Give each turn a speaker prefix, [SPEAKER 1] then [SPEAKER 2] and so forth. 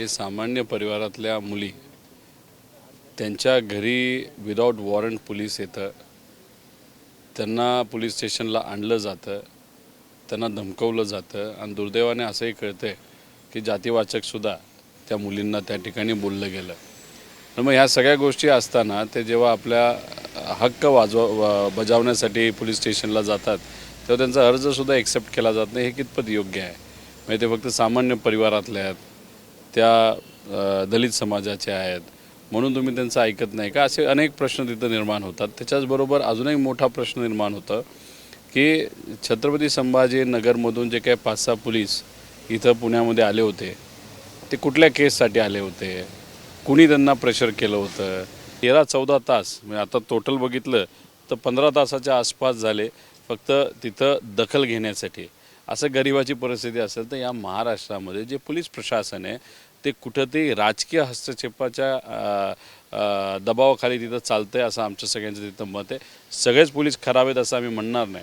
[SPEAKER 1] हे सामान्य परिवारातल्या मुली त्यांच्या घरी विदाऊट वॉरंट पोलीस येतं, त्यांना पोलीस स्टेशनला आणलं जातं, त्यांना धमकवलं जातं आणि दुर्दैवाने असंही कळतंय की जातीवाचकसुद्धा त्या मुलींना त्या ठिकाणी बोललं गेलं. तर मग ह्या सगळ्या गोष्टी असताना ते जेव्हा आपल्या हक्क बजावण्यासाठी पोलीस स्टेशनला जातात तेव्हा त्यांचा अर्जसुद्धा एक्सेप्ट केला जात नाही. हे कितपत योग्य आहे? म्हणजे ते फक्त सामान्य परिवारातले आहेत, त्या दलित समाजाचे आहेत म्हणून तुम्ही त्यांचं ऐकत नाही का? असे अनेक प्रश्न तिथं निर्माण होतात. त्याच्याचबरोबर अजूनही मोठा प्रश्न निर्माण होतं की छत्रपती संभाजीनगरमधून जे काही 5-6 पोलीस इथं पुण्यामध्ये आले होते ते कुठल्या केससाठी आले होते, कुणी त्यांना प्रेशर केलं होतं? 13-14 तास म्हणजे आता टोटल बघितलं तर 15 तासाच्या आसपास झाले फक्त तिथं दखल घेण्यासाठी. असं गरिबाची परिस्थिती असेल तर या महाराष्ट्रामध्ये जे पोलीस प्रशासन आहे ते कुठंतरी राजकीय हस्तक्षेपाच्या दबावाखाली तिथं चालतं आहे असं आमचं सगळ्यांचं तिथं मत आहे. सगळेच पोलीस खराब आहेत असं आम्ही म्हणणार नाही,